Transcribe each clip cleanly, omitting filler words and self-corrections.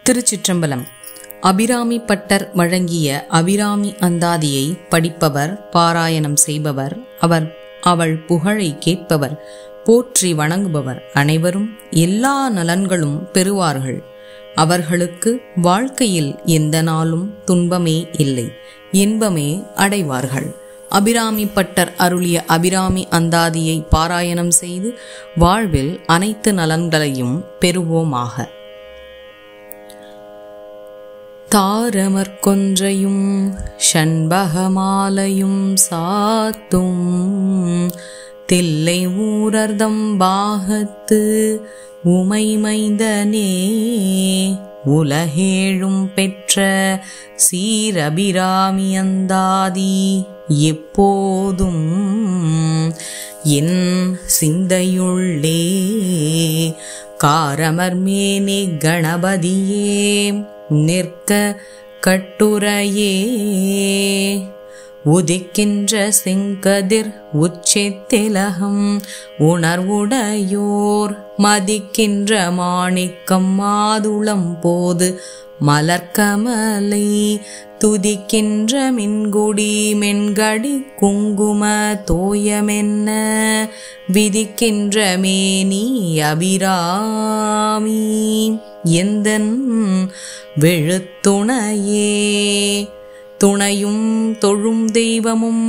திருச்சிற்றம்பலம். Abirami butter வழங்கிய அபிராமி அந்தாதியை படிப்பவர், பாராயணம் செய்பவர், அவள் புகழை கேட்பவர், போற்றி வணங்குபவர் அனைவரும் எல்லா நலன்களும் பெறுவார்கள். அவர்களுக்கு வாழ்க்கையில் எந்த நாளும் துன்பமே இல்லை, இன்பமே அடைவார்கள். அபிராமி பட்டர் அருளிய அபிராமி அந்தாதியை பாராயணம் செய்து வாழ்வில் அனைத்து நலன்களையும் பெறுவோமாக. தாரமற்கொன்றையும் ஷண்பகமாலையும் சாத்தும் தில்லை ஊரர்தம் பாகத்து உமை மைந்தனே, உலகேழும் பெற்ற சீரபிராமி அந்தாதி எப்போதும் என் சிந்தையுள்ளே காரமர்மேனே கணபதியே நிற்க கட்டுரையே, உதிக்கின்ற செங்கதிர் உச்சித்திலகம் உணர்வுடையோர் மதிக்கின்ற மாணிக்கம் மாதுளம் போது மலர்கமலை துதிக்கின்ற மின்குடி மென்கடி குங்கும தோயமென்ன விதிக்கின்ற மேனி அபிராமி எந்தன் வெழுத்துணையே, துணையும் தொழும் தெய்வமும்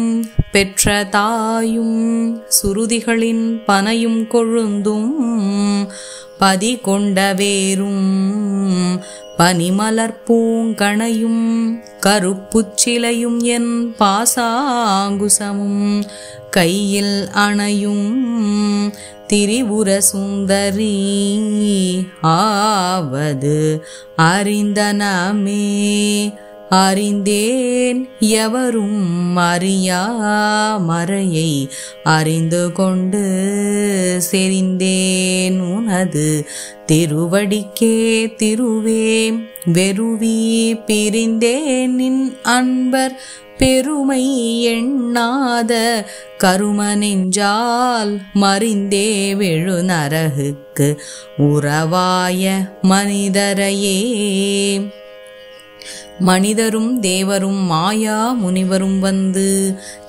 பெற்ற தாயும் சுருதிகளின் பனையும் கொழுந்தும் பதி கொண்ட வேரும் பனிமலர் பூங்கணையும் கருப்புச்சிலையும் என் பாசாங்குசமும் கையில் அணையும் திரிபுர சுந்தரி ஆவது அறிந்தனமே, அறிந்தேன் எவரும் அறியா மறையை அறிந்து கொண்டு செறிந்தேன் உனது திருவடிக்கே திருவே வெறுவி பிரிந்தேன் நின் அன்பர் பெருமை எண்ணாத கரும நெஞ்சால் மறிந்தே வெழு நரகுக்கு உறவாய மனிதரையே, மனிதரும் தேவரும் மாயா முனிவரும் வந்து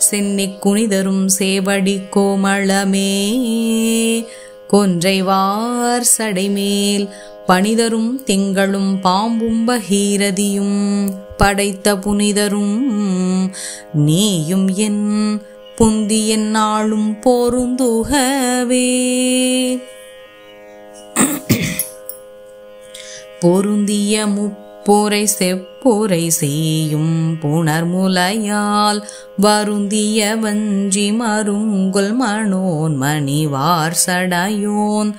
சென்னி குனிதரும் சேவடி கோமளமே, கொன்றைவார் சடைமேல் பனிதரும் திங்களும் பாம்பும் பகீரதியும் படைத்த புனிதரும் நீயும் என் புந்தியன் நாளும் பொருந்துகவே, பொருந்திய முப்புரை செப்புரை செய்யும் புணர்முலையால் வருந்திய வஞ்சி மருங்குல் மனோன் மணிவார் சடையோன்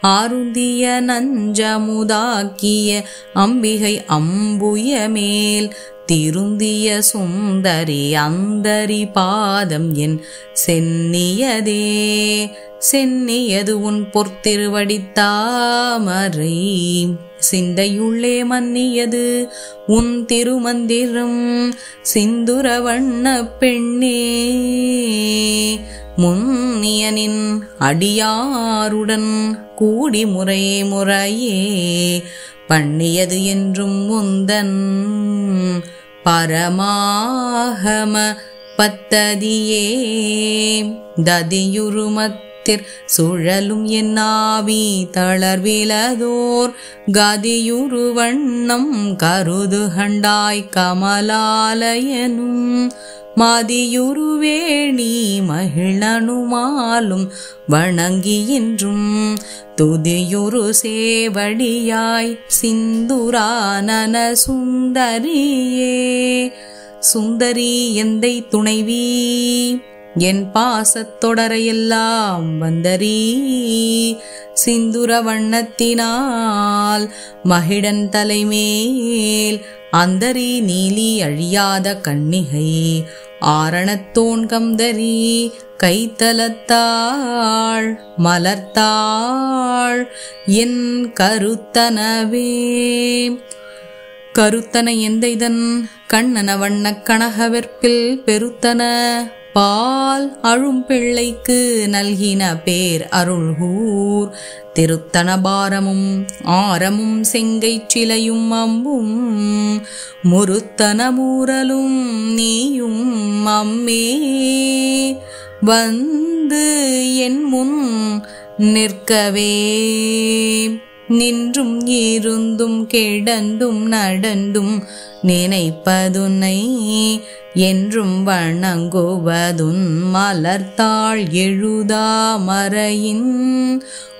ஆருந்திய நஞ்சமுதாக்கிய அம்பிகை அம்புய மேல் திருந்திய சுந்தரி அந்தரி பாதம் என் சென்னியதே, சென்னியது உன் பொற்திருவடித்தாமரை சிந்தையுள்ளே மன்னியது உன் திருமந்திரம் சிந்துர வண்ண பெண்ணே, முன்னியனின் அடியாருடன் கூடி முறை முறையே பண்ணியது என்றும் முந்தன் பரமாகம பத்ததியே, ததியுருமத்திற் சுழலும் என் ஆவி தளர்விலதோர் கதியுரு வண்ணம் கருது கண்டாய் கமலாலயனும் மதியுருவேணி மகிழனுமாலும் வணங்கியின்றும் துதியுரு சேவடியாய் சிந்துரானன சுந்தரியே, சுந்தரி எந்தை துணைவி என் பாசத்தொடரையெல்லாம் வந்தரி சிந்துர வண்ணத்தினால் மகிடன் தலைமேல் அந்தரி நீலி அழியாத கண்ணிகை ஆரணத்தோன் கந்தரி கைத்தலத்தாள் மலர்த்தாள் என் கருத்தனவே, கருத்தன எந்தைதன் கண்ணன வண்ண கனகவெற்பில் பெருத்தன பால் அழும் பிள்ளைக்கு நல்கின பேர் அருள்கூர் திருத்தனபாரமும் ஆரமும் செங்கை சிலையும் அம்பும் முருத்தன மூரலும் நீயும் அம்மே வந்து என் முன் நிற்கவே நின்றும் இருந்தும் கிடந்தும் நடந்தும் நினைப்பதுன்னை என்றும் வணங்குவதுன் மலர்த்தாள் எழுதாமறையின்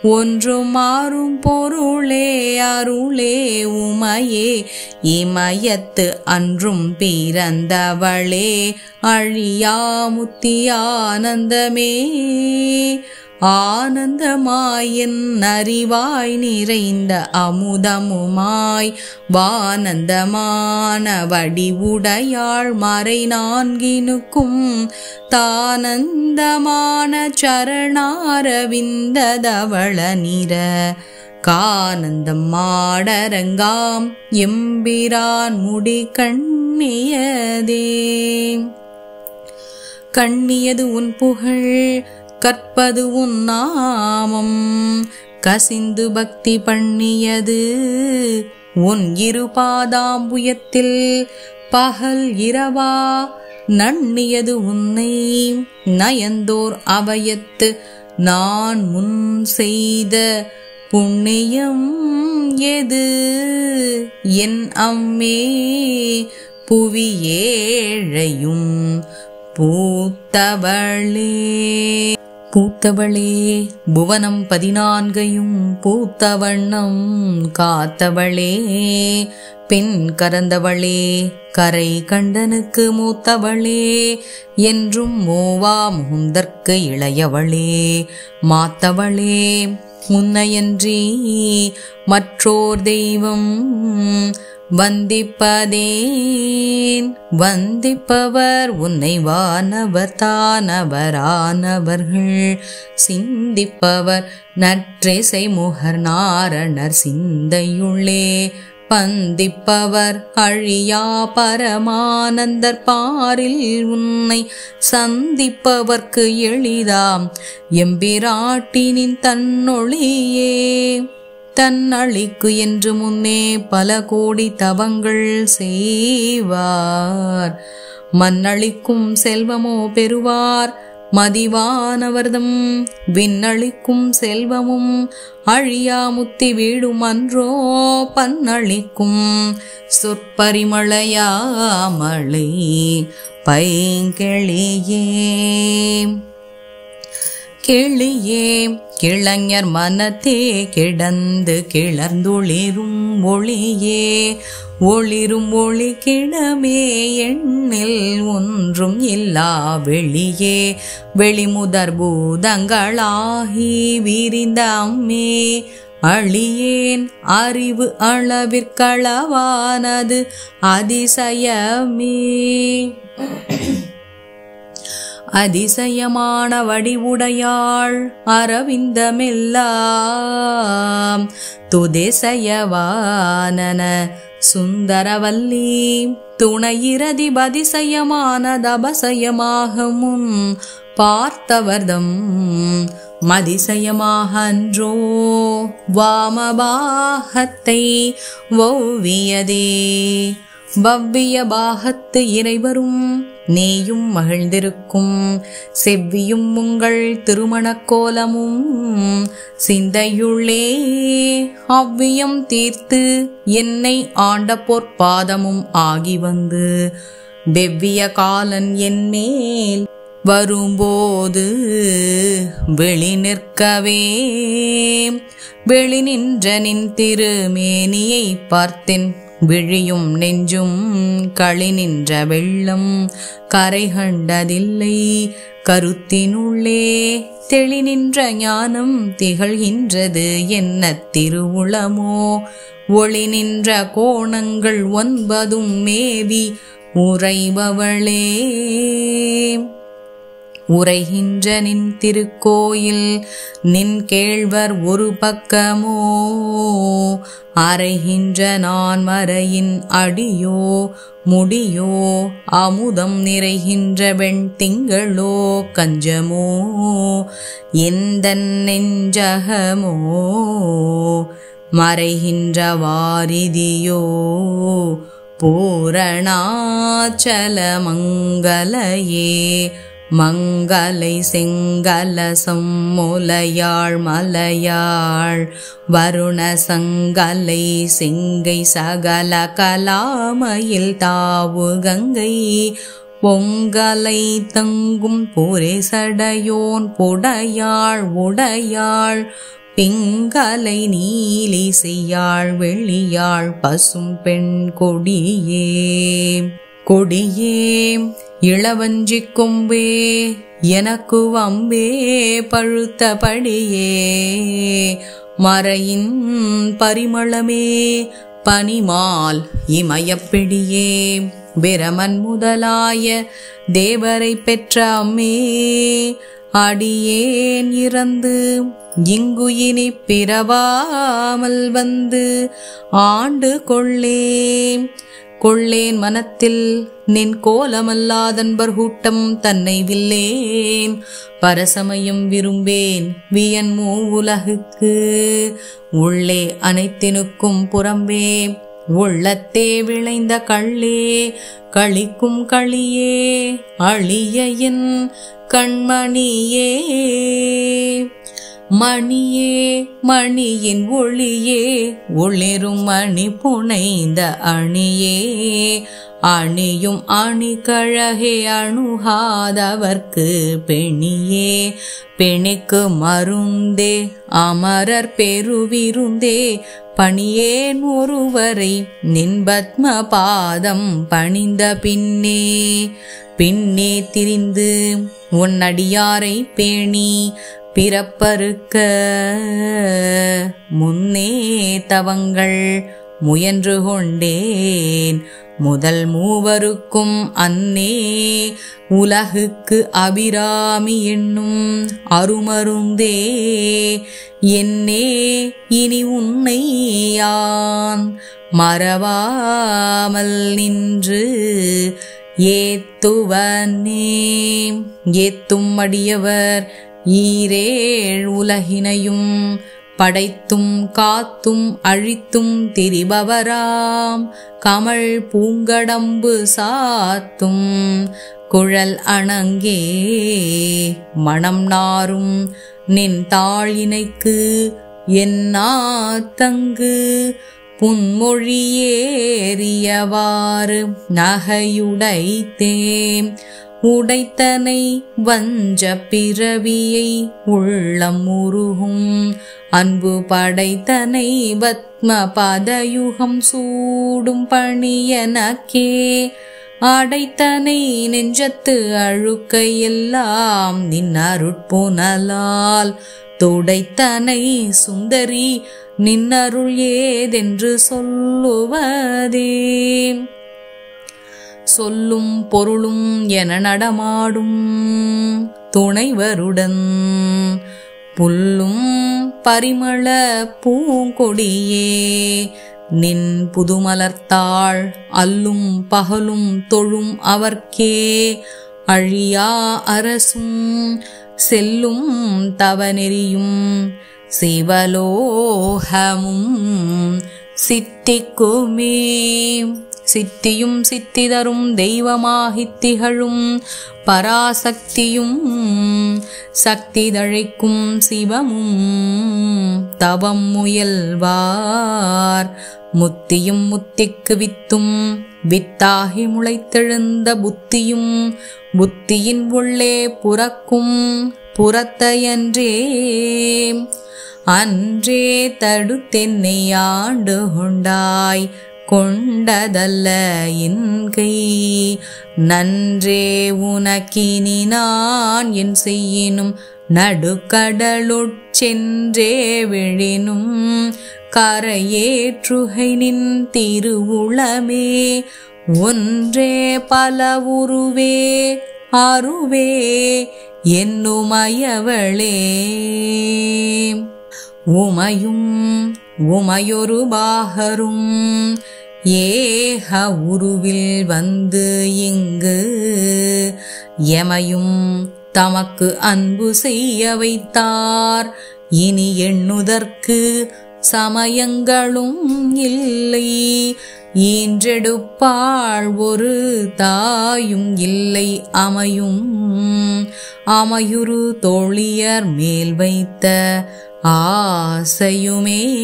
ஒன்றும் மாறும் பொருளே அருளே உமையே இமயத்து அன்றும் பிறந்தவளே அழியாமுத்தி ஆனந்தமே ஆனந்தமாயின் அறிவாய் நிறைந்த அமுதமுமாய் வானந்தமான வடிவுடையாள் மறை நான்கினுக்கும் தானந்தமான சரணாரவிந்ததவள நிற கானந்தம் மாடரங்காம் எம்பிரான் முடி கண்ணியதே கண்ணியது உன் புகழ் கற்பது உன் நாமம் கசிந்து பக்தி பண்ணியது உன் இருபாதாம்புயத்தில் பகல் இரவா நண்ணியது உன்னை நயந்தோர் அவையத்து நான் முன் செய்த புண்ணியம் எது என் அம்மே புவியேழையும் பூத்தவளே பூத்தவளே புவனம் 14 பூத்தவண்ணம் காத்தவளே பெண் கரந்தவளே கரை கண்டனுக்கு மூத்தவளே என்றும் மோவா முகுந்தற்கு இளையவளே மாத்தவளே உன்னையன்றி மற்றோர் தெய்வம் வந்திப்பதேன் வந்திப்பவர் உன்னை வானவர் தானவரானவர்கள் சிந்திப்பவர் நற்றிசை முகர் நாரணர் சிந்தையுள்ளே பந்திப்பவர் அழியா பரமானந்தர் பாரில் உன்னை சந்திப்பவர்க்கு எளிதாம் எம்பிராட்டினின் தன்னொழியே தன்னழிக்கு என்று முன்னே பல கோடி தவங்கள் செய்வார் மண்ணளிக்கும் செல்வமோ பெறுவார் மதிவானவர்தம் விண்ணளிக்கும் செல்வமும் அழியா முத்தி வீடும் அன்றோ பன்னளிக்கும் சொற்பரிமளையாமலை பைங்கிளியே கிளியே கிளைஞர் மனத்தே கிடந்து கிளர்ந்துளிரும் ஒளியே ஒளிரும் ஒளி கிடமே எண்ணில் ஒன்றும் இல்லா வெளியே வெளிமுதற் பூதங்களாகி விரிந்த அம்மே அழியேன் அறிவு அளவிற்களவானது அதிசயமே அதிசயமான வடிவுடையாள் அரவிந்தமெல்லாம் துதிசயவானன சுந்தரவல்லி துணையிரதி பதிசயமான தபசயமாக முன் பார்த்தவர்தம் மதிசயமாக அன்றோ வாமபாகத்தை வௌவியதே வவ்விய பாகத்து இறைவரும் நீயும் மகிழ்ந்திருக்கும் செவ்வியும் உங்கள் திருமணக் கோலமும் சிந்தையுள்ளே அவ்வியம் தீர்த்து என்னை ஆண்ட பொற்பாதமும் ஆகி வந்து வெவ்விய காலன் என் மேல் வரும்போது வெளி நிற்கவே வெளி நின்ற நின் திருமேனியை பார்த்தேன் விழியும் நெஞ்சும் களி நின்ற வெள்ளம் கரை கண்டதில்லை கருத்தினுள்ளே தெளி நின்ற ஞானம் திகழ்கின்றது என்ன திருவுளமோ ஒளி நின்ற கோணங்கள் 9 மேவி உறைபவளே உரைகின்ற நின் திருக்கோயில் நின் கேழ்வர் ஒரு பக்கமோ அறைகின்ற நான் மறையின் அடியோ முடியோ அமுதம் நிறைகின்ற வெண்திங்களோ கஞ்சமோ எந்தன் நெஞ்சகமோ மறைகின்ற வாரிதியோ பூரணாச்சல மங்களையே மங்களை செங்கலசம் முலையாள் மலையாள் வருண சங்கலை செங்கை சகல கலாமையில் தாவு கங்கை பொங்கலை தங்கும் புரேசடையோன் புடையாள் உடையாள் பிங்கலை நீலி செய்யாள் வெளியாள் பசும் பெண் கொடியே கொடியே இளவஞ்சி கொம்பே எனக்கு வம்பே பழுத்தபடியே மறையின் பரிமளமே பனிமால் இமயப்பிடியே பிரமன் முதலாய தேவரை பெற்ற அம்மே அடியேன் இறந்து இங்குயினி பிறவாமல் வந்து ஆண்டு கொள்ளேன் மனத்தில் நின் கோலமல்லாதன்பர் கூட்டம் தன்னை வில்லேன் பரசமயம் விரும்பேன் வியன் மூவுலகுக்கு உள்ளே அனைத்தினுக்கும் புறம்பே உள்ளத்தே விளைந்த கள்ளே களிக்கும் களியே அழியின் கண்மணியே மணியே மணியின் ஒளியே ஒளிரும் மணி புனைந்த அணியே அணியும் அணி கழகே அணுகாதவர்க்கு பெணியே பெணிக்கு மருந்தே அமரர் பெருவிருந்தே பணியேன் ஒருவரை நின் பத்ம பாதம் பணிந்த பின்னே திரிந்து உன்னடியாரை பேணி பிறப்பறுக்க முன்னே தவங்கள் முயன்று கொண்டேன் முதல் மூவருக்கும் அன்னே உலகுக்கு அபிராமி என்னும் அருமருந்தே என்னே இனி உன்னை யான் மறவாமல் நின்று ஏத்துவனே ஏத்தும் அடியவர் ஈரேழ் உலகினையும் படைத்தும் காத்தும் அழித்தும் திரிபவராம் கமழ் பூங்கடம்பு சாத்தும் குழல் அணங்கே மணம் நாரும் நின் தாளினைக்கு என்னா தங்கு புன்மொழியேறியவாறு நகையுடைத்தேம் உடைத்தனை வஞ்ச பிறவியை உள்ளம் உருகும் அன்பு படைத்தனை பத்ம பதயுகம் சூடும் பணியனக்கே அடைத்தனை நெஞ்சத்து அழுக்கையெல்லாம் நின் அருட்புனலால் துடைத்தனை சுந்தரி நின்னருள் ஏதென்று சொல்லுவதே சொல்லும் பொருளும் என நடமாடும் துணைவருடன் புல்லும் பரிமள பூங்கொடியே நின் புதுமலர்த்தாள் அல்லும் பகலும் தொழும் அவர்க்கே அழியா அரசும் செல்லும் தவநெறியும் சிவலோகமும் சித்திக்குமே சித்தியும் சித்தி தரும் தெய்வமாகித் திகழும் பராசக்தியும் சக்தி தழைக்கும் சிவமும் தவம் முயல்வார் முத்தியும் முத்திக்கு வித்தும் வித்தாகி முளைத்தெழுந்த புத்தியும் புத்தியின் உள்ளே புறக்கும் புறத்தையன்றே அன்றே தடுத்தென்னை ஆண்டு கொண்டாய் கொண்டதல்ல இன்கை நன்றே உனக்கினி நான் என் செய்யினும் நடுக்கடலுட்சென்றே விழினும் கரையேற்றுகை நின் திருவுளமே ஒன்றே பல உருவே அருவே என்னுமயவளே. உமையும் உமையொரு பாகரும் ஏக உருவில் வந்து இங்கு எமையும் தமக்கு அன்பு செய்ய வைத்தார். இனி எண்ணுதற்கு சமயங்களும் இல்லை. ஈன்றெடுப்பாள் ஒரு தாயும் இல்லை அமையும். அமையுறு தோழியர் மேல் வைத்த ஆசையுமே.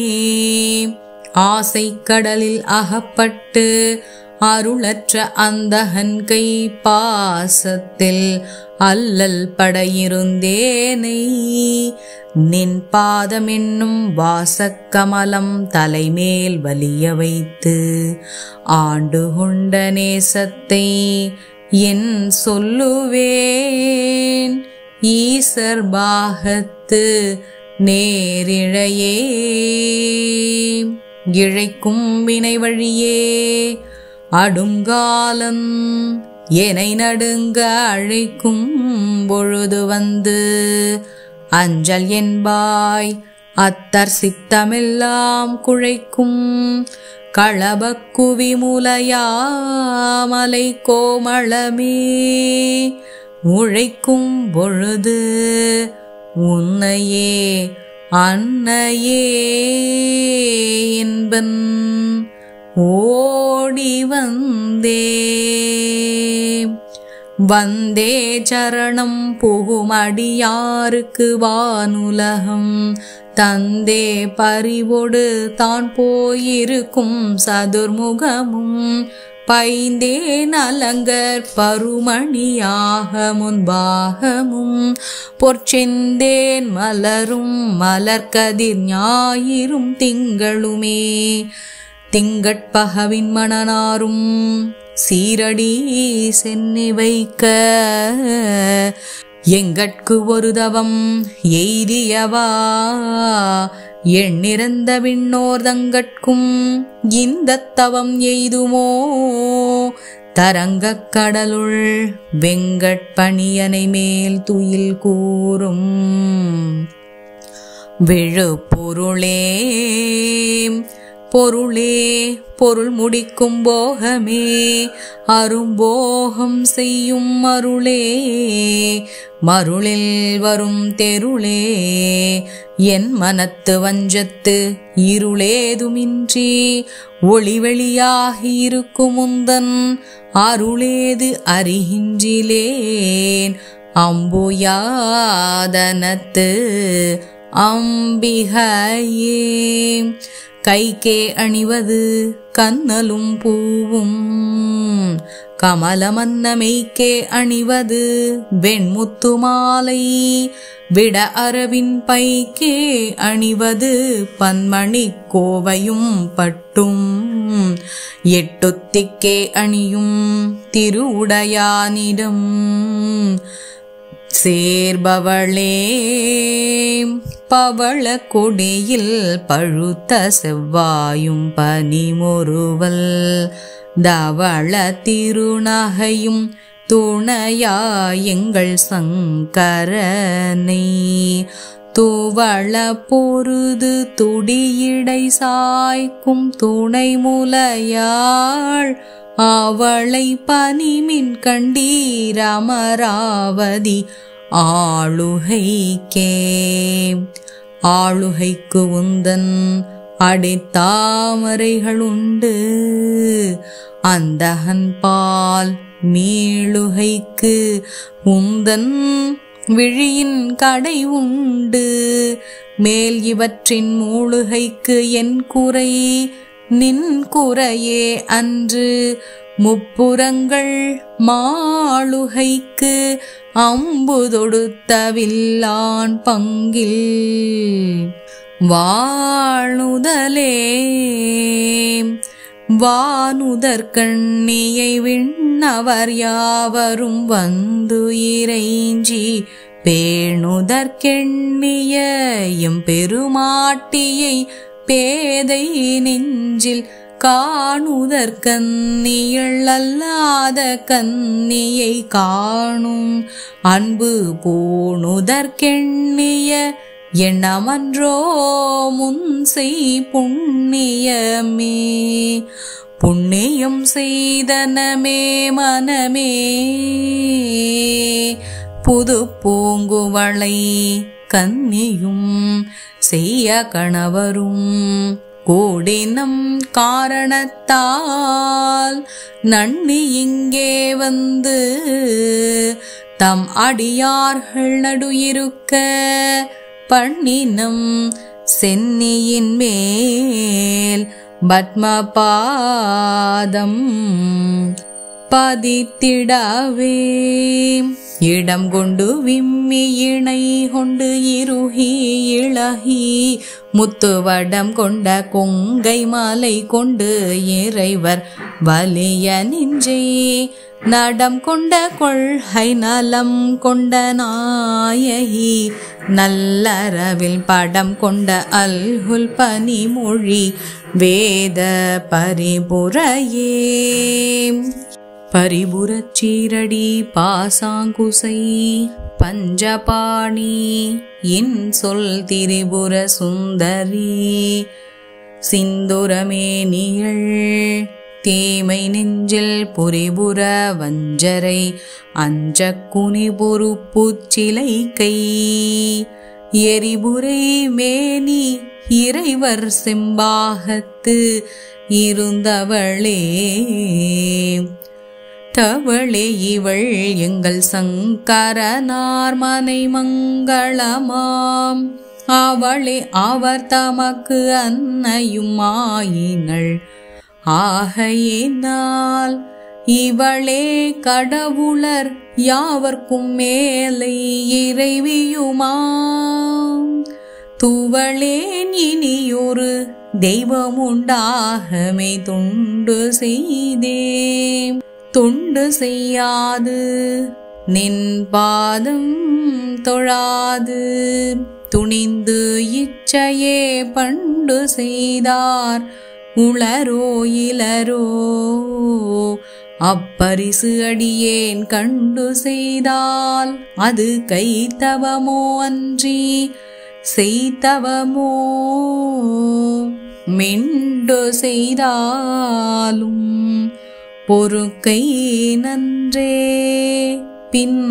ஆசை கடலில் அகப்பட்டு அருளற்ற அந்தகன் கை பாசத்தில் அல்லல் படையிருந்தேனை. நின் பாதமென்னும் வாசக்கமலம் தலைமேல் வலிய வைத்து ஆண்டு கொண்ட நேசத்தை என் சொல்லுவேன். ஈசர் பாகத்து நேரிழையே. இழைக்கும் வினை வழியே அடுங்காலம் என்னை நடுங்க அழைக்கும் பொழுது வந்து அஞ்சல் என்பாய். அத்தர் சித்தமெல்லாம் குழைக்கும் களபக்குவி முலையாமலை கோமளமே. உழைக்கும் பொழுது உன்னையே அன்னையே என்பன் ஓடி வந்தே. வந்தே சரணம் புகுமடியாருக்கு வானுலகம் தந்தே பறிவொடு தான் போயிருக்கும் சதுர்முகமும் பைந்தே நலங்கர் பருமணியாக முன்பாகமும் பொற்செந்தேன் மலரும் மலர்கதிர் ஞாயிறும் திங்களுமே. திங்கட்பகவின் மணனாரும் சீரடி சென்னி வைக்க எங்கட்கு ஒரு தவம் எய்தியவா எண்ணிறந்த விண்ணோர் தங்கட்கும் இந்த தவம் எய்துமோ. தரங்கக் கடலுள் வெங்கட்பணியனை மேல் துயில் கூறும் விழு பொருளே. பொருளே பொருள் முடிக்கும் போகமே அரும்போகம் செய்யும் மருளே. மருளில் வரும் தெருளே என் மனத்து வஞ்சத்து இருளேதுமின்றி ஒளிவெளியாகி இருக்கும் உந்தன் அருளேது அறிகின்றிலேன். அம்புயாதனத்து அம்பிகையே. கைக்கே அணிவது கண்ணலும் பூவும் கமலமன்னமைக்கே அணிவது வெண்முத்து மாலை. விட அரவின் பைக்கே அணிவது பன்மணி கோவையும் பட்டும் எட்டுத்திக்கே அணியும் திருவுடையானிடம் சேர்பவளே. பவள கொடியில் பழுத்த செவ்வாயும் பனிமொருவல் தவள திருநகையும் துணையாயெங்கள் சங்கரனை. துவள பொருது துடியிடை சாய்க்கும் துணை முலையாள் அவளை பனிமின் கண்டீரமராவதி ஆளுகைக்கே. ஆளுகைக்கு உந்தன் அடித்தாமரைகளுண்டு அந்தகன் பால் மீளுகைக்கு உந்தன் விழியின் கடை உண்டு. மேல் இவற்றின் மூளுகைக்கு என் குறை நின் குறையே அன்று. முப்புறங்கள் மாளுகைக்கு அம்பு தொடுத்தவில்லான் பங்கில் வாணுதலே. வானுதற்கண்ணியை விண்ணவர் யாவரும் வந்து இறைஞ்சி பேணுதற்கெண்ணிய எம் பெருமாட்டியை பேதை நெஞ்சில் காணுதற்கன்னியள் அல்லாத கன்னியை காணும் அன்பு பூணுதற்கெண்ணிய எண்ணமன்றோ முன்செய் புண்ணியமே. புண்ணியம் செய்தனமே மனமே புது பூங்குவளை கன்னியும் செய்ய கணவரும் கூடினம் காரணத்தால் நன்னி இங்கே வந்து தம் அடியார்கள் நடுயிருக்க பண்ணினம் சென்னியின் மேல் பத்மபாதம் பதித்திடவே. இடம் கொண்டு விம்மி இணை கொண்டு இறுகி இளகி முத்துவடம் கொண்ட கொங்கை மாலை கொண்டு இறைவர் வலிய நெஞ்சே நடம் கொண்ட கொள்கை நலம் கொண்ட நாயகி நல்லறவில் படம் கொண்ட அல்குல் பனிமொழி வேத பரிபுரையே. பரிபுரச் சீரடி பாசாங்குசை பஞ்சபாணி என் சொல் திரிபுர சுந்தரி சிந்துரமேனியள் தேமை நெஞ்சில் புரிபுர வஞ்சரை அஞ்சக்குனி பொறுப்புச்சிலை கை எரிபுரை மேனி இறைவர் செம்பாகத்து இருந்தவளே. தவளே இவள் எங்கள் சங்கரனார் மனை மங்களமாம் அவளே அவர் தமக்கு அன்னையும் ஆயினள் ஆகையினால் இவளே கடவுளர் யாவர்க்கும் மேலை இறைவியுமாம். துவளேன் இனியொரு தெய்வம் உண்டாகமே தொண்டு செய்தேன் தொண்டு செய்யாது நின் பாதம் தொழாது துணிந்து இச்சையே பண்டு செய்தார் உளரோ இளரோ அப்பரிசு அடியேன் கண்டு செய்தால் அது கைத்தவமோ அன்றி செய்தவமோ மிண்டு செய்தாலும் பொறுக்கை நன்றே பின்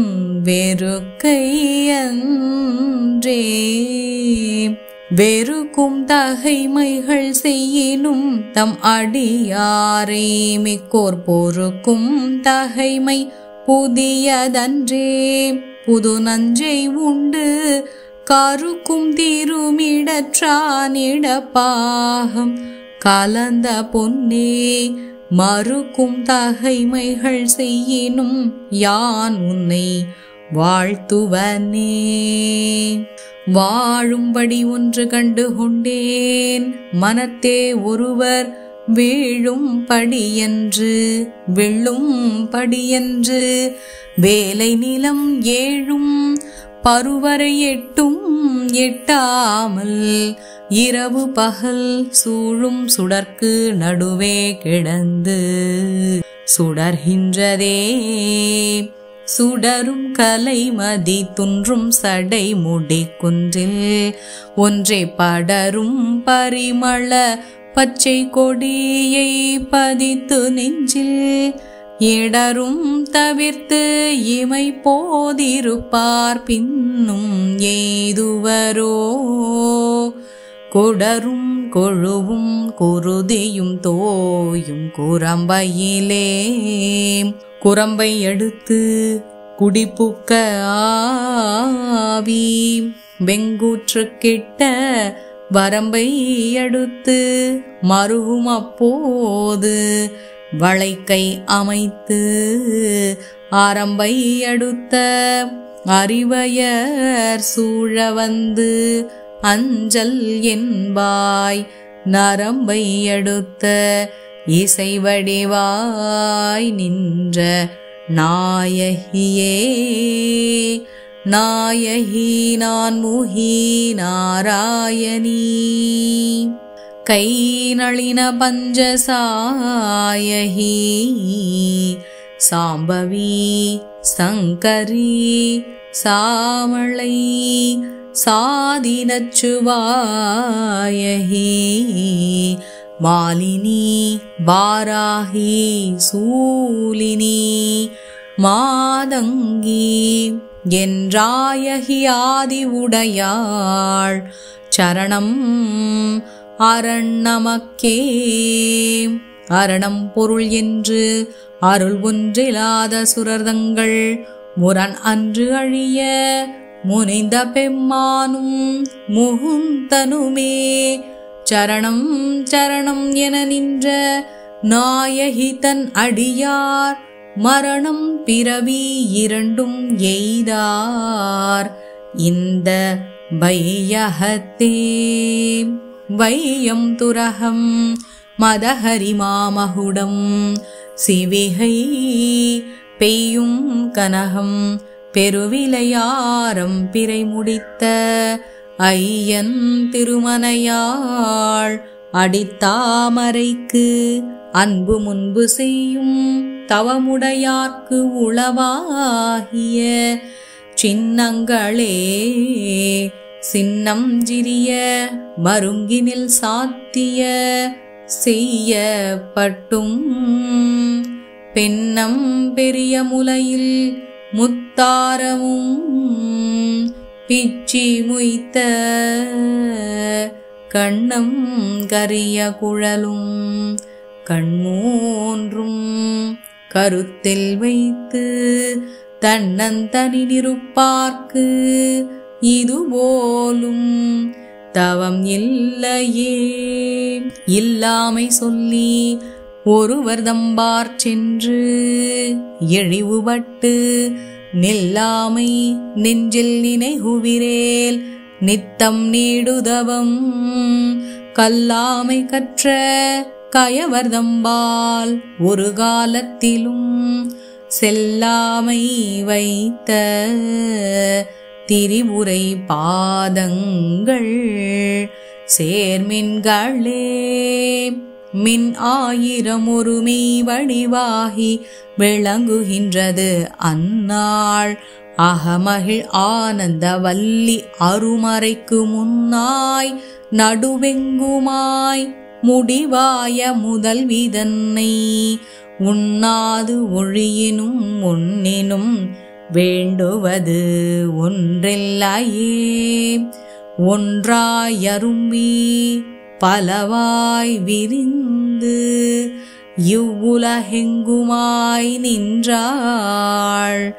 வெறுக்கை அன்றே. வெறுக்கும் தகைமைகள் செய்யினும் தம் அடியாரை மிக்கோர் பொறுக்கும் தகைமை புதியதன்றே புது நஞ்சை உண்டு கருக்கும் திருமிடற்றானிடப்பாகம் கலந்த பொன்னே. மறுக்கும் தகைமைகள் செய்யினும் யான் உன்னை வாழ்த்துவனே. வாழும்படி ஒன்று கண்டு கொண்டேன் மனத்தே ஒருவர் வீழும் படியன்று வெள்ளும் படியன்று வேலை நிலம் ஏழும் பருவரை எட்டும் எட்டாமல் இரவு பகல் சூழும் சுடர்க்கு நடுவே கிடந்து சுடர்கின்றதே. சுடரும் கலை மதி துன்றும் சடை முடி குன்றில் ஒன்றை படரும் பரிமள பச்சை கொடியை பதித்து நெஞ்சில் இடரும் தவிர்த்து இமை போதிருப்பார் பின்னும் எய்துவரோ. கொடரும் கொழுவும் குருதியும் தோயும் குரம்பையிலே குரம்பை எடுத்து குடிப்புக்க ஆவி வெங்கூற்று கிட்ட வரம்பை எடுத்து மருகும் அப்போது வளைக்கை அமைத்து ஆரம்பை அடுத்த அறிவையர் சூழ வந்து அஞ்சல் என்பாய் நரம்பை அடுத்த இசை வடிவாய் நின்ற நாயகியே. நாயகி நான் முகி நாராயணி கை நளின பஞ்சசாயகி சாம்பவி சங்கரி சாமளை சாதினச்சுவாயகி மாலினி வாராகி சூலினி மாதங்கி என்றாயகி ஆதி உடையாள் சரணம் அரண் நமக்கே. அரணம் பொருள் என்று அருள் ஒன்றில்லாத சுரர்தங்கள் முரண் அன்று அழிய முனைந்த பெம்மானும் முகுந்தனுமே சரணம் சரணம் என நின்ற நாயகி தன் அடியார் மரணம் பிறவி இரண்டும் எய்தார் இந்த வையகத்தே. வையம் துரகம் மதஹரி மாமகுடம் சிவிகை பெய்யும் கனகம் பெருவிலையாரம் பிறை முடித்த ஐயன் திருமனையாள் அடித்தாமரைக்கு அன்பு முன்பு செய்யும் தவமுடையார்க்கு உளவாகிய சின்னங்களே சின்னம் ஜிரிய மருங்கினில் சாத்திய செய்யப்பட்டும் பெண்ணம் பெரிய முலையில் முத்தாரமும் பிச்சி முய்த்த கண்ணம் கரிய குழலும் கண்மூன்றும் கருத்தில் வைத்து தன்னந்தனி நிருப்பார்க்கு இதுபோலும் தவம் இல்லையே. இல்லாமை சொல்லி ஒருவர் தம்பார் சென்று எழிவுபட்டு நில்லாமை நெஞ்சில் நினைகுவிரேல் நித்தம் நீடுதவம் கல்லாமை கற்ற கயவர்தம்பால் ஒரு காலத்திலும் செல்லாமை வைத்த திரிபுரை பாதங்கள் சேர்மின்களே. மின் ஆயிரம் ஒருமை வடிவாகி விளங்குகின்றது அந்நாள் அகமகிழ் ஆனந்த வல்லி அருமறைக்கு முன்னாய் நடுவெங்குமாய் முடிவாய முதல்விதன்னை உண்ணாது ஒழியினும் உண்ணினும் வேண்டுவது ஒன்றில்லையே. ஒன்றாயரும்பி பலவாய் விரிந்து இவ்வுலகெங்குமாய் நின்றாள்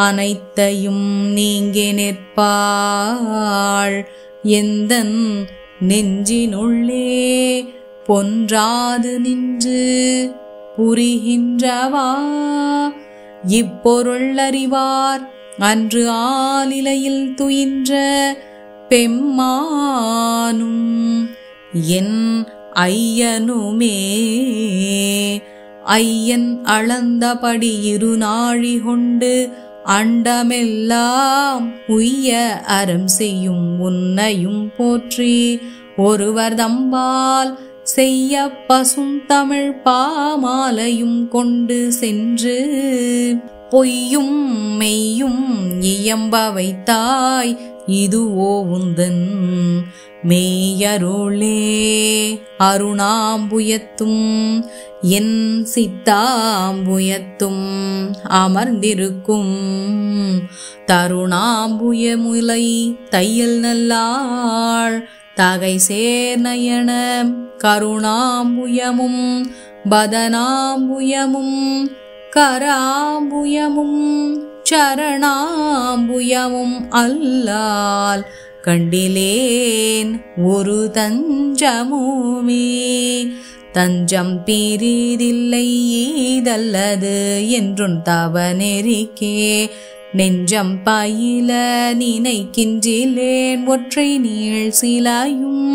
அனைத்தையும் நீங்கி நிற்பாள் எந்தன் நெஞ்சினுள்ளே பொன்றாது நின்று புரிகின்றவா இப்பொருள் அறிவார் அன்று ஆலிலையில் துயின்ற பெம்மானும் என் ஐயனுமே. ஐயன் அளந்தபடி இருநாழி கொண்டு அண்டமெல்லாம் உய்ய அறம் செய்யும் உன்னையும் போற்றி ஒருவர் தம்பால் செய்ய பசும் தமிழ் பாமாலையும் கொண்டு சென்று பொய்யும் மெய்யும் இயம்ப வைத்தாய் இதுவோ உந்தன் மெய்யருளே. அருணாம்புயத்தும் என் சித்தாம்புயத்தும் அமர்ந்திருக்கும் தருணாம்புயமுலை தையல் நல்லாள் தகை சேர்நயன கருணாம்புயமும் பதனாம்புயமும் கராம்புயமும் சரணாம்புயமும் அல்லால் கண்டிலேன் ஒரு தஞ்சமுமே. தஞ்சம் பீரிதில்லை ஈதல்லது என்றும் தவ நெறிக்கே நெஞ்சம் பயில நினைக்கின்றிலேன் ஒற்றை நீள் சிலையும்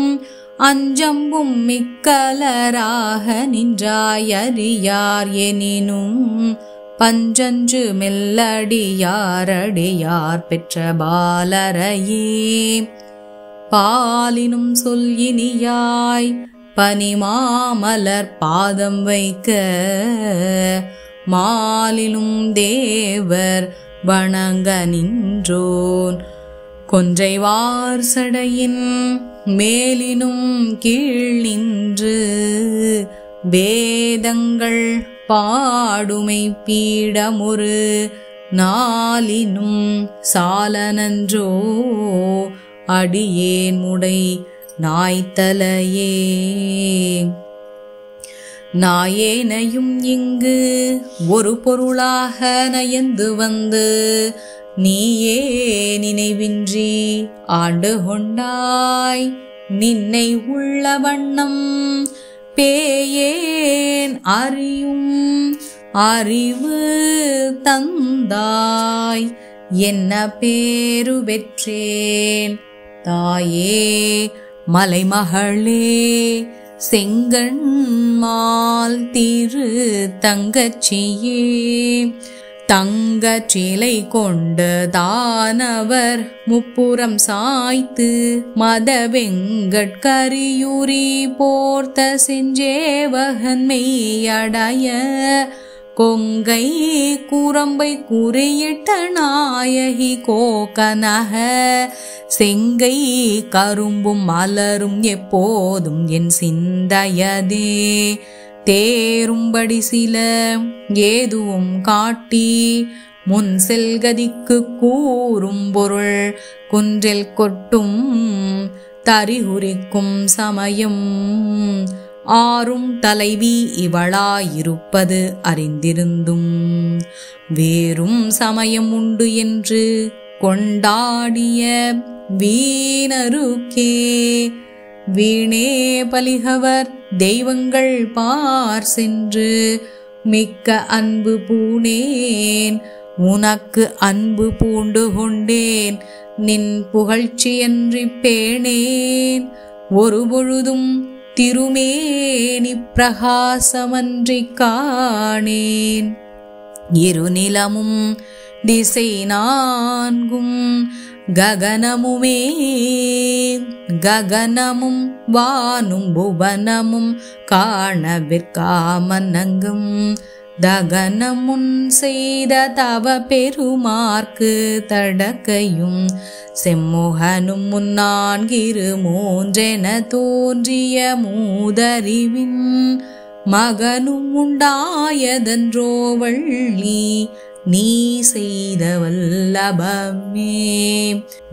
அஞ்சம்பும் மிக்கலராக நின்றாய் அறியார் எனினும் பஞ்சஞ்சு மெல்லடியாரடியார் பெற்ற பாலரையே. பாலினும் சொல் இனியாய் பனிமாமலர் பாதம் வைக்க மாலிலும் தேவர் வணங்க நின்றோன் கொன்றைவார் சடையின் மேலினும் கீழ் நின்று வேதங்கள் பாடுமை பீடமொரு நாளினும் சாலனன்றோ அடியேன் முடை நாய்த்தலையே. நாயேனையும் இங்கு ஒரு பொருளாக நயந்து வந்து நீயே நினைவின்றி ஆண்டு கொண்டாய். நின்னை உள்ள வண்ணம் பேயேன் அறியும் அறிவு தந்தாய். என்ன பேரு பெற்றேன் தாயே மலைமகளே செங்கண்மால் திரு தங்கச்சியே. தங்கச்சிலை கொண்டு தானவர் முப்புறம் சாய்த்து மத வெங்கட்கரியுரி போர்த்த செஞ்சேவகன்மெய்யடைய கொங்கை குரம்பை குறியிட்ட நாயகி கோகனக செங்கை கரும்பும் மலரும் எப்போதும் என் சிந்தையதே. தேரும்படி சில ஏதுவும் காட்டி முன் செல்கதிக்கு கூறும் பொருள் குன்றில் கொட்டும் தரிகுறிக்கும் சமயம் ஆறும் தலைவி இவளாயிருப்பது அறிந்திருந்தும் வேறும் சமயம் உண்டு என்று கொண்டாடிய வீணருக்கே வீணே பலிகவர் தெய்வங்கள் பார் சென்று மிக்க அன்பு பூணேன் உனக்கு அன்பு பூண்டு கொண்டேன் நின் புகழ்ச்சியன்றி பேணேன் ஒரு பொழுதும் திருமேனி பிரகாசமன்றி காணேன். இருநிலமும் திசை நான்கும் ககனமுமே ககனமும் வானும் புவனமும் காணவிற்காமனங்கும் தகனமுன் செய்த தவ பெருமார்க்கு தடக்கையும் செம்முகனும் முன்னான்கிரு மூன்றென தோன்றிய மூதறிவின் மகனும் உண்டாயதன்றோ வள்ளி நீ செய்த வல்லபமே.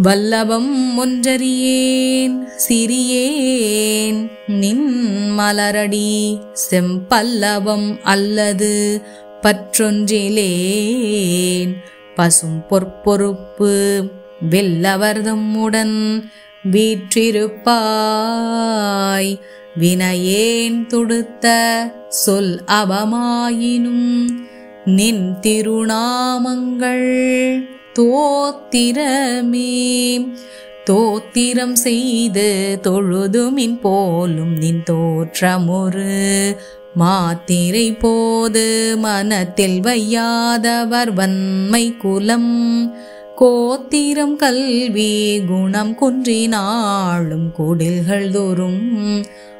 வல்லபம் ஒன்றறியேன் சிறியேன் நின் மலரடி செம்பல்லவம் அல்லது பற்றொன்றிலேன் பசும் பொற்பொறுப்பு வெல்லவர்தம்முடன் வீற்றிருப்பாய். வினையேன் தொடுத்த சொல் அவமாயினும் நின் திருநாமங்கள் தோத்திரமே. தோத்திரம் செய்து தொழுதுமின் போலும் நின் தோற்றமொரு மாத்திரை போது மனத்தில் வையாதவர் வன்மை குலம் கோத்திரம் கல்வி குணம் குன்றினாளும் குடில்கள் தோறும்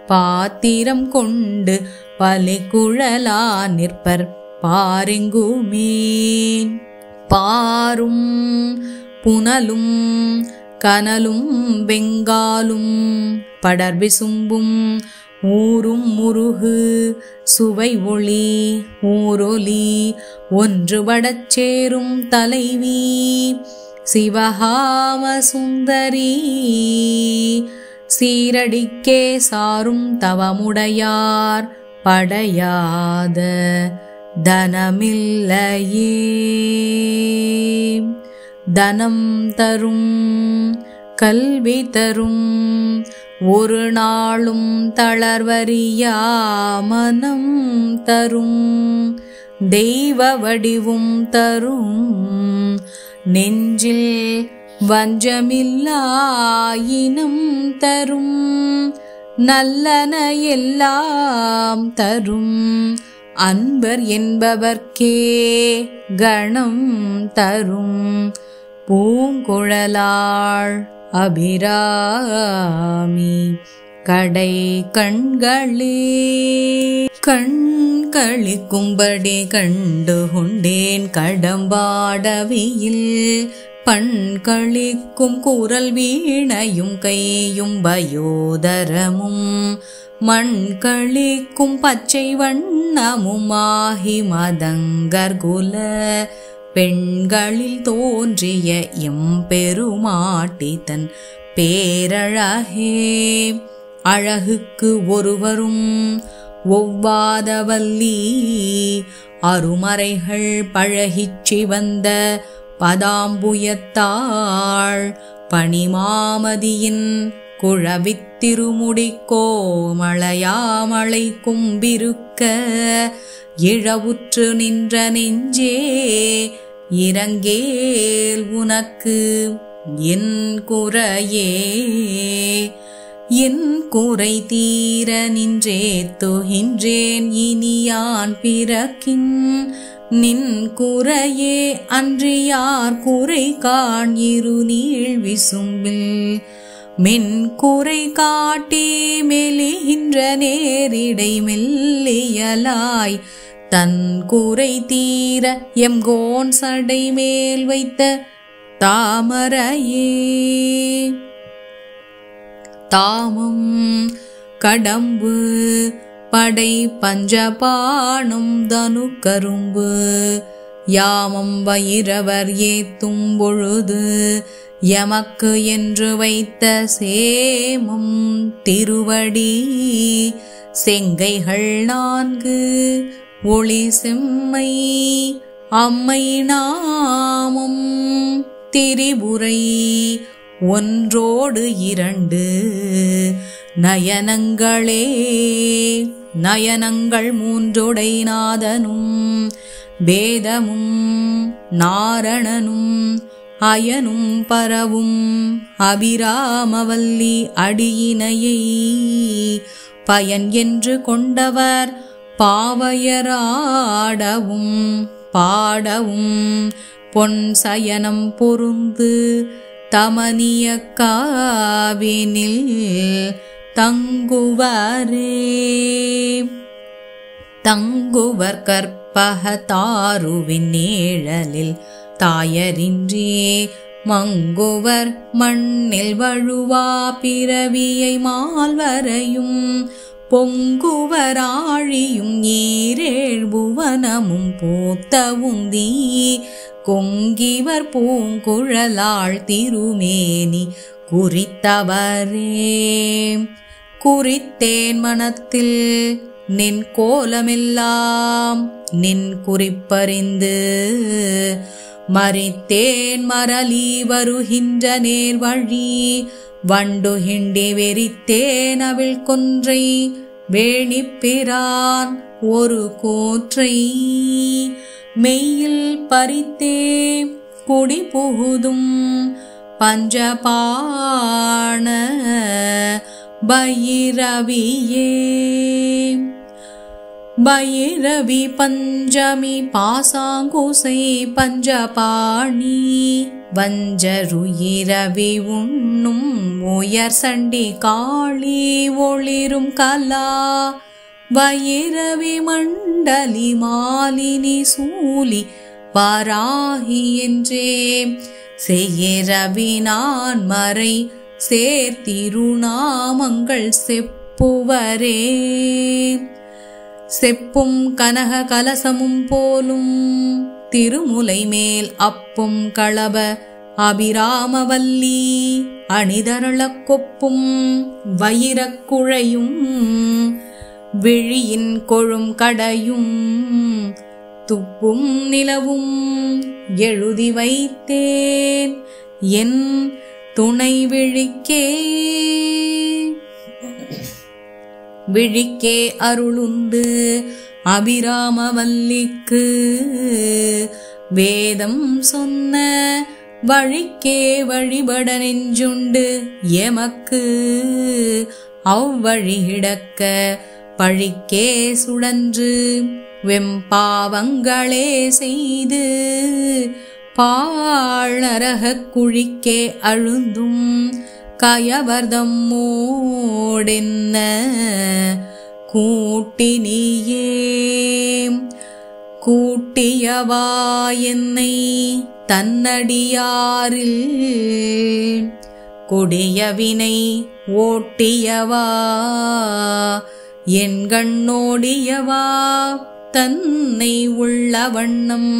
பாத்திரம் கொண்டு பலிக்குழலா நிற்பர் பாரெங்குமே. பாரும் புனலும் கனலும் வெங்காலும் படர்விசும்பும் ஊரும் முருகு சுவை ஒளி ஊரொலி ஒன்று வடச்சேரும் தலைவி சிவகாம சுந்தரி சீரடிக்கே சாரும் தவமுடையார் படையாத தனமில்லையே. தனம் தரும் கல்வி தரும் ஒரு நாளும் தளர்வறியா மனம் தரும் தெய்வ வடிவும் தரும் நெஞ்சில் வஞ்சமில்லாயினம் தரும் நல்லன எல்லாம் தரும் அன்பர் என்பவர்க்கே கணம் தரும் பூங்குழலாள் அபிராமி கடை கண்களே. கண்களிக்கும்படி கண்டு கொண்டேன் கடம்பாடவியில் பண்களிக்கும் குரல் வீணையும் கையும் பயோதரமும் மண்களிக்கும் பச்சை வண்ணமுமாகி மதங்கர்குல பெண்களில் தோன்றிய எம்பெருமாட்டி தன் பேரழகே. அழகுக்கு ஒருவரும் ஒவ்வாதவல்லி அருமறைகள் பழகிச் சிவந்த பதாம்புயத்தாள் பணிமாமதியின் குழவித்திருமுடிக்கோ மழையாமலை கும்பிருக்க இழவுற்று நின்ற நெஞ்சே இரங்கேல் உனக்கு என் குறையே. என் குறை தீர நின்றே தொகின்றேன் இனியான் பிறக்கின் நின் குறையே அன்றியார் குறை காண் இரு நீள் விசும்பில் மென் குறை காட்டி மெலிகின்ற நேரிடை மெல்லியலாய் தன் குறை தீர எம்கோன் சடை மேல் வைத்த தாமரையே. தாமம் கடம்பு படை பஞ்சபாணம் தனு கரும்பு யாமம் வயிரவர் ஏத்தும் பொழுது எமக்கு என்று வைத்த சேமம் திருவடி செங்கைகள் 4 ஒளி செம்மை அம்மை நாமம் திரிபுரை ஒன்றோடு 2 நயனங்களே. நயனங்கள் 3 நாதனும் வேதமும் நாரணனும் அயனும் பரவும் அபிராமவல்லி அடியினையை பயன் என்று கொண்டவர் பாவையராடவும் பாடவும் பொன் சயனம் பொருந்து தமனிய காவினில் தங்குவரே. தங்குவர் கற்பக தாருவின் நிழலில் தாயரின்றே மங்குவர் மண்ணில் வழுவா பிறவியை மால்வரையும் பொங்குவராழியும் ஈரேழ் புவனமும் பூத்தவுந்தி கொங்கிவர் பூங்குழலாள் திருமேனி குறித்தவரே. குறித்தேன் மனத்தில் நின் கோலமெல்லாம் நின் குறிப்பறிந்து மறித்தேன் மரளி வருகின்ற நேர் வழி வண்டுகிண்டி வெறித்தேன் அவிழ் கொன்றை வேணிப்பிரான் ஒரு கோற்றை மெய்யில் பறித்தே குடி புகுதும் பஞ்சபாண பைரவியே. பைரவி பஞ்சமி பாசாங்குசை பஞ்சபாணி வஞ்சருயிரவி உண்ணும் உயர் சண்டி காளி ஒளிரும் கலா வைரவி மண்டலி மாலினி சூலி வாராகி என்றே செய்யரவி நான் மறை சேர்த்திருநாமங்கள் செப்புவரே. செப்பும் கனக கலசமும் போலும் திருமுலை மேல் அப்பும் களப அபிராமவல்லி அணிதரள கொப்பும் வயிரக்குழையும் விழியின் கொழும் கடையும் துப்பும் நிலவும் எழுதி வைத்தேன் என் துணை விழிக்கே. விழிக்கே அருளுண்டு அபிராமவல்லிக்கு வேதம் சொன்ன வழிக்கே வழிபட நெஞ்சுண்டு எமக்கு அவ்வழி கிடக்க பழிக்கே சுழன்று வெம்பாவங்களே செய்து பாழரக குழிக்கே அழுந்தும் கயவர்தம் மூடென்ன கூட்டினியே கூட்டியவா என்னை தன்னடியாரில் கொடியவினை ஓட்டியவா என் கண்ணோடியவா தன்னை உள்ள வண்ணம்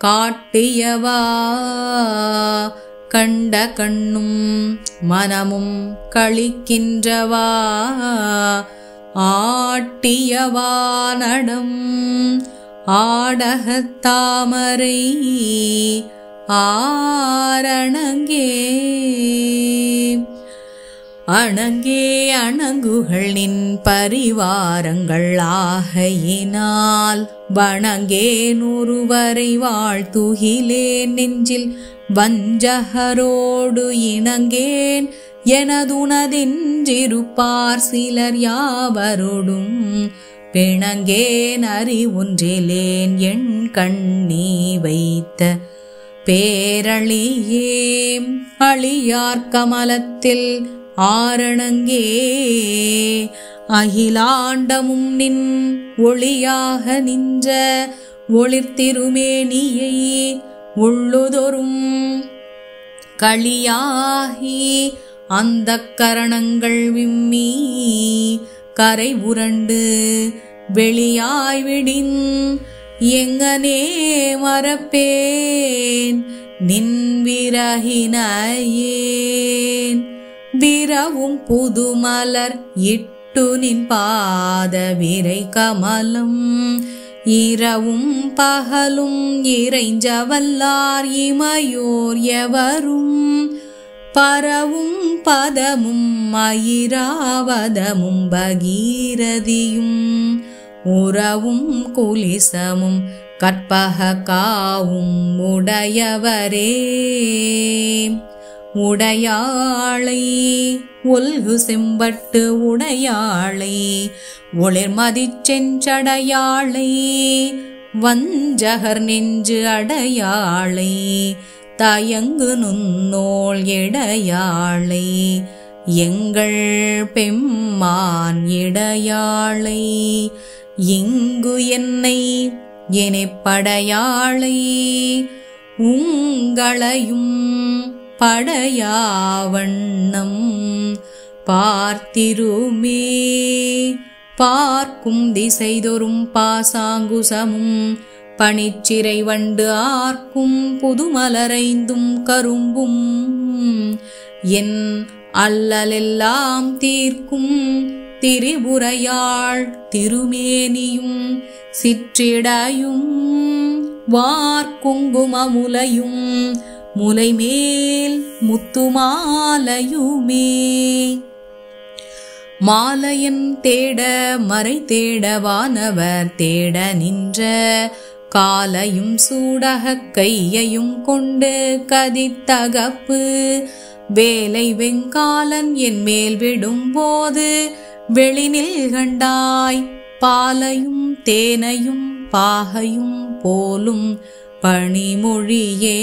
காட்டியவா கண்ட கண்ணும் மனமும் களிக்கின்றவா ஆட்டியவா நடம் ஆடகத்தாமரை ஆரணங்கே அணங்கே அணங்குகள் நின் பரிவாரங்கள் ஆகையினால் வணங்கே நூறுவரை வாழ்த்துகிலேன் நெஞ்சில் வஞ்சகரோடு இணங்கேன் எனதுனதென்றிருப்பார் சிலர் யாவரோடும் பிணங்கேன் அறிவொன்றிலேன் என் கண்ணி வைத்த பேரழியே அழியார் கமலத்தில் ஆரணங்கே அகிலாண்டமும் நின் ஒளியாக நின்ற ஒளிர்த்திருமேனியை உள்ளுதொரும் களியாகி அந்த கரணங்கள் விம்மி கரை உரண்டு வெளியாய் விடின் எங்கனே மறப்பேன் நின் விரகினையேன் விரவும் புதுமலர் இட்டு நின் பாத விரை கமலம் இரவும் பகலும் இறைஞ்சவல்லார் இமையோர் எவரும் பரவும் பதமும் மயிராவதமும் பகீரதியும் உறவும் குலிசமும் கற்பக காவும் உடையவரே உடையாளை ஒல்கு செம்பட்டு உடையாளை ஒளிர்மதிச் செஞ்சடையாளை வஞ்சகர் நெஞ்சு அடையாளை தயங்கு நுண்ணோள் இடையாளை எங்கள் பெம்மான் இடையாளை இங்கு என்னை இணைப்படையாளை உங்களையும் படையாவண்ணம் பார்த்திருமே பார்க்கும் திசைதொரும் பாசாங்குசமும் பனிச்சிறை வண்டு ஆர்க்கும் புதுமலரைந்தும் கரும்பும் என் அல்லலெல்லாம் தீர்க்கும் திரிபுரையாள் திருமேனியும் சிற்றிடையும் வார்க்குங்குமமுலையும் முலைமேல் முத்துமாலையுமே மாலையன் தேட மறை தேட வானவர் தேட நின்ற காலையும் சூடக கையையும் கொண்டு கதித்தகப்பு வேலை வெங்காலன் என் மேல் விடும்போது வெளினில் கண்டாய் பாலையும் தேனையும் பாகையும் போலும் பணிமொழியே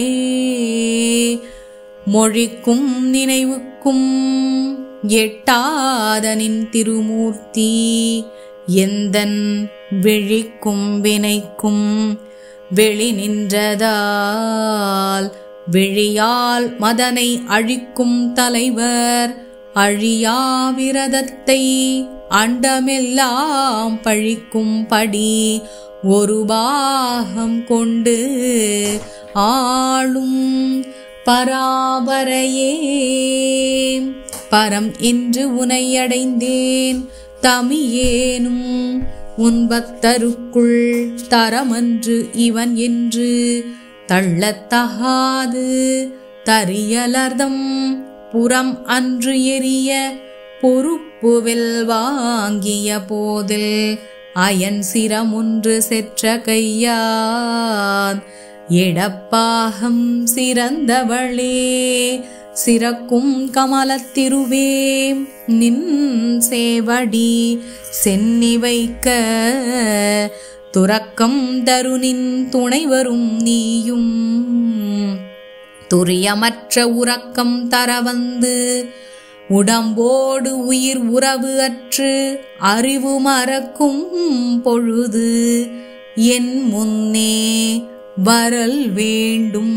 மொழிக்கும் நினைவுக்கும் எட்டாதனின் திருமூர்த்தி எந்தன் விழிக்கும் வினைக்கும் வெளி நின்றதால் விழியால் மதனை அழிக்கும் தலைவர் அழியா விரதத்தை அண்டமெல்லாம் பழிக்கும் படி ஒரு பாகம் கொண்டு ஆளும் பராபரையே பரம் என்று உனை அடைந்தேன் தமியேனும் உன் பக்தருக்குள் தரமன்று இவன் என்று தள்ளத்தகாது தரியலர்தம் புறம் அன்று எரிய பொறுப்புவில் வாங்கிய போதில் அயன் சிரம் ஒன்று செற்ற கையான் இடப்பாகம் சிறந்தவளே சிறக்கும் கமலத்திருவே நின் சேவடி சென்னி வைக்க துறக்கம் தருணின் துணைவரும் நீயும் துரியமற்ற உறக்கம் தர வந்து உடம்போடு உயிர் உறவு அற்று அறிவு மறக்கும் பொழுது என் முன்னே வரல் வேண்டும்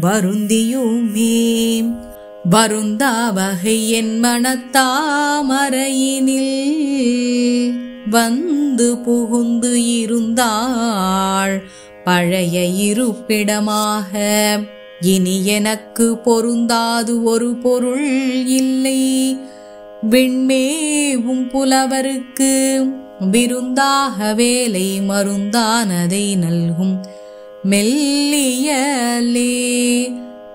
வருந்தியுமே. வருந்தா வகை என் மனத்தாமரையினில் வந்து புகுந்து இருந்தாள் பழைய இருப்பிடமாக. இனி எனக்கு பொருந்தாது ஒரு பொருள் இல்லை. விண்மேவும் புலவருக்கு விருந்தாக வேலை மருந்தானதை நல்கும் மெல்லியலே.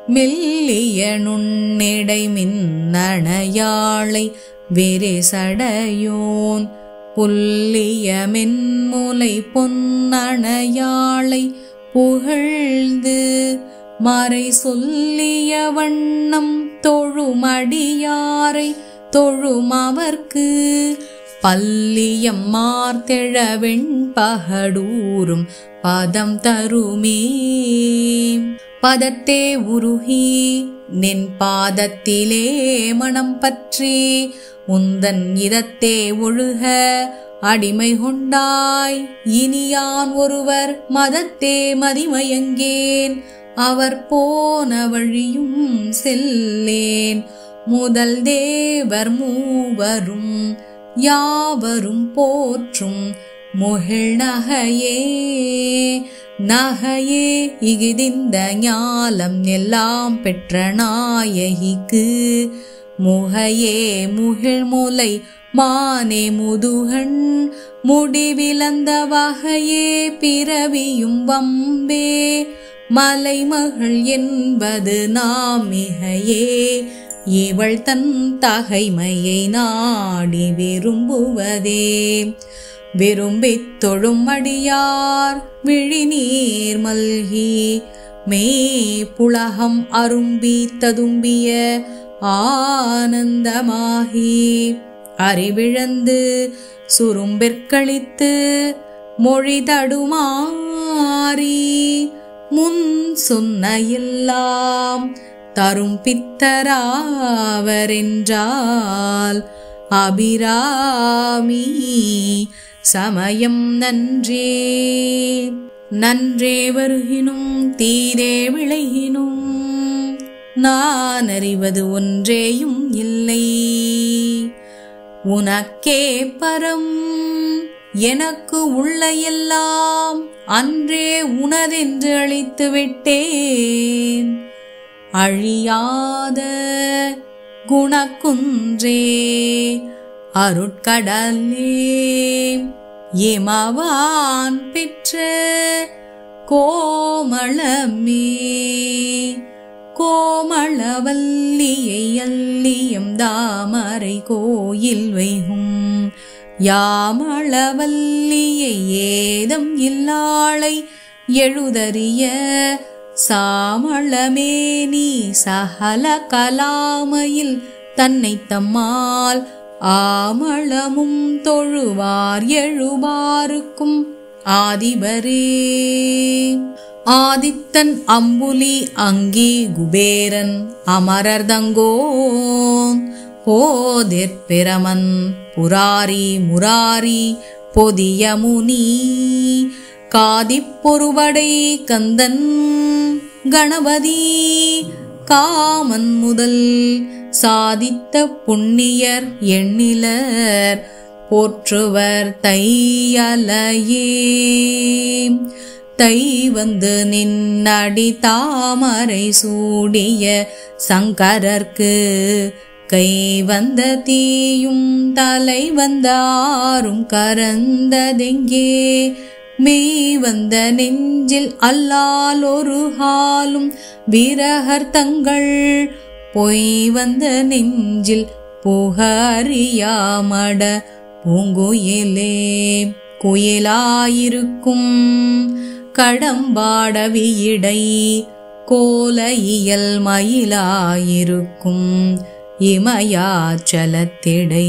மெல்லிய நுண்ணிடை மின்னணையாளை வெரசடையோன் புல்லிய மென்முலை பொன்னணையாளை புகழ்ந்து மறை சொல்லிய வண்ணம் தொழுமடியாரை தொழுமவர்க்கு பல்லியம் மார்த்தெழ வெண்பகடூரும் பதம் தருமே. பதத்தே உருகி நின் பாதத்திலே மனம் பற்றி உந்தன் இதத்தே ஒழுக அடிமை கொண்டாய். இனியான் ஒருவர் மதத்தே மதிமயங்கேன் அவர் போன வழியும் செல்லேன். முதல் தேவர் மூவரும் யாவரும் போற்றும் முகிழ் நகையே. நகையே இகிதிந்த ஞாலம் எல்லாம் பெற்ற நாயகிக்கு முகையே முகிழ் முலை மானே முதுகண் முடிவிலந்த வகையே பிறவியும் வம்பே. மலைமகள் என்பது நாம் மிகையே இவள் தன் தகைமையை நாடி விரும்புவதே. விரும்பித் தொழும் அடியார் விழிநீர் மல்கி மேப்புலகம் அரும்பி ததும்பிய ஆனந்தமாகி அறிவிழந்து சுரும்பிற்களித்து மொழி தடுமாறி முன் சொன்ன எல்லாம் தரும் பித்தராவரென்றால் அபிராமி சமயம் நன்றே. நன்றே வருகினும் தீதே விளைகினும் நான் அறிவது ஒன்றேயும் இல்லை. உனக்கே பரம் எனக்கு உள்ள எல்லாம் அன்றே உனதென்று அளித்து விட்டேன். அழியாத குணக்குன்றே அருட்கடலே இமவான் பெற்ற கோமளமே. கோமளவல்லியை அல்லியம் தாமரை கோயில் வைகும் யாமளவல்லியை ஏதம் இல்லாளை எழுதறிய சாமளமேனி சகல கலாமையில் தன்னை தம்மால் ஆமளமும் தொழுவார் எழுவாருக்கும் ஆதிபரே. ஆதித்தன் அம்புலி அங்கி குபேரன் அமரர் தங்கோன் போதிற்பிரமன் புராரி முராரி பொதிய முனி காதிப்பொருவடை கந்தன் கணபதி காமன் முதல் சாதித்த புண்ணியர் எண்ணிலர் போற்றுவர் தையலையே. தை வந்து நின்னடி தாமரை சூடிய சங்கரர்க்கு கை வந்த தீயும் தலை வந்த ஆறும் கரந்ததெங்கே. மெய் வந்த நெஞ்சில் அல்லால் ஒரு காலும் விரகர் தங்கள் பொய் வந்த நெஞ்சில் புக அறியாமட பூங்குயிலே. குயிலாயிருக்கும் கடம்பாடவியிடை கோல இயல் மயிலாயிருக்கும் இமயாச்சலத்திடை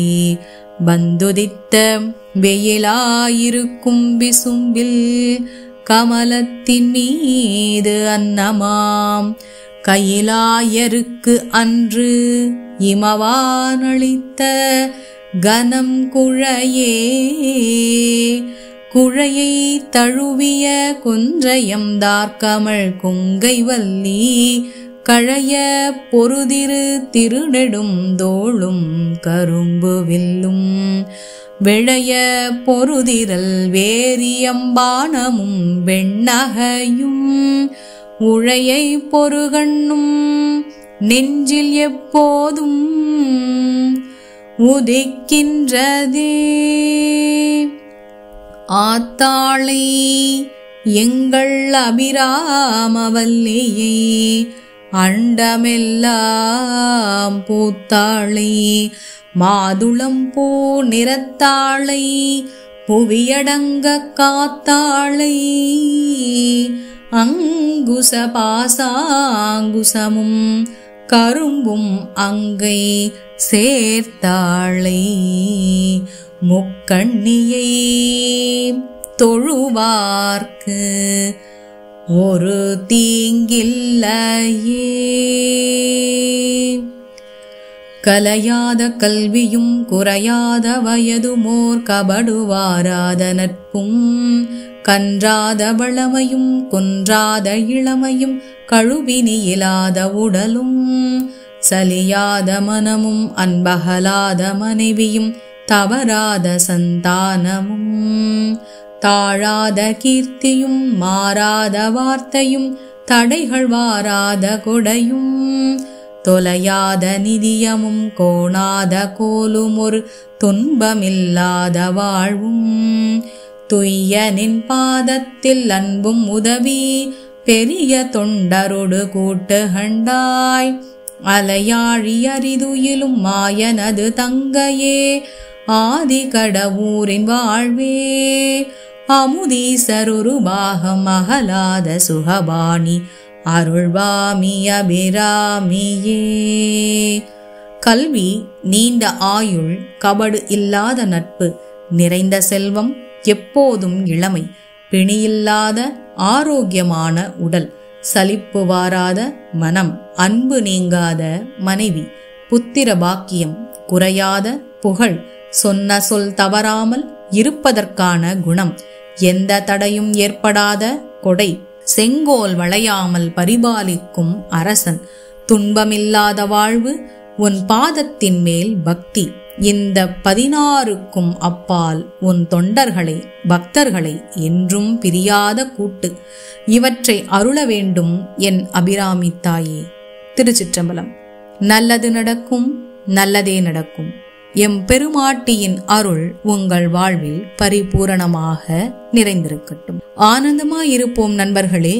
பந்துதித்த வெயிலாயிருக்கும் விசும்பில் கமலத்தின் மீது அன்னமாம் கையிலாயருக்கு அன்று இமவானளித்த கனம் குழையே. குழையை தழுவிய குன்றையம் தார்கமழ் கொங்கை வல்லி கழைய பொருதிரு திருநெடும் தோளும் கரும்பு வில்லும் விழைய பொருதிரல் வேரியம்பானமும் வெண்ணகையும் உழையை பொருகண்ணும் நெஞ்சில் எப்போதும் உதிக்கின்றதே. ஆத்தாளை எங்கள் அபிராமவல்லியை அண்டமெல்லாம் பூத்தாளை மாதுளம் பூ நிறத்தாளை புவியடங்க காத்தாளை அங்குச பாசாங்குசமும் கரும்பும் அங்கை சேர்த்தாளை முக்கண்ணியை தொழுவார்க்கு ஒரு தீங்கில்லையே. கலையாத கல்வியும் குறையாத வயதுமோர் கபடுவாராத நட்பும் கன்றாத வளமையும் குன்றாத இளமையும் கழுவினி இல்லாத உடலும் சலியாத மனமும் அன்பகலாத மனைவியும் தவறாத சந்தானமும் தாழாத கீர்த்தியும் மாறாத வார்த்தையும் தடைகள் வாராத கொடையும் தொலையாத நிதியமும் கோணாத கோலும் ஒரு துன்பமில்லாத வாழ்வும் துய்யனின் பாதத்தில் அன்பும் உதவி பெரிய தொண்டரொடு கூட்டு கண்டாய் அலையாழி அரிதுயிலும் மாயனது தங்கையே ஆதி கடவுரின் வாழ்வே அமுதீசருரு பாகம் அகலாத சுகபாணி அருள்வாமி அபிராமியே. கல்வி, நீண்ட ஆயுள், கபடு இல்லாத நட்பு, நிறைந்த செல்வம், எப்போதும் இளமை, பிணியில்லாத ஆரோக்கியமான உடல், சலிப்பு வாராத மனம், அன்பு நீங்காத மனைவி, புத்திர பாக்கியம், குறையாத புகழ், சொன்ன சொல் தவறாமல் இருப்பதற்கான குணம், எந்த தடையும் ஏற்படாத கொடை, செங்கோல் வளையாமல் பரிபாலிக்கும் அரசன், துன்பமில்லாத வாழ்வு, உன் பாதத்தின் மேல் பக்தி, இந்த 16க்கும் அப்பால் உன் தொண்டர்களை பக்தர்களை என்றும் பிரியாத கூட்டு, இவற்றை அருள வேண்டும் என் அபிராமி தாயே. திருச்சிற்றம்பலம். நல்லது நடக்கும், நல்லதே நடக்கும். எம் பெருமாட்டியின் அருள் உங்கள் வாழ்வில் பரிபூரணமாக நிறைந்திருக்கட்டும். ஆனந்தமாயிருப்போம் நண்பர்களே.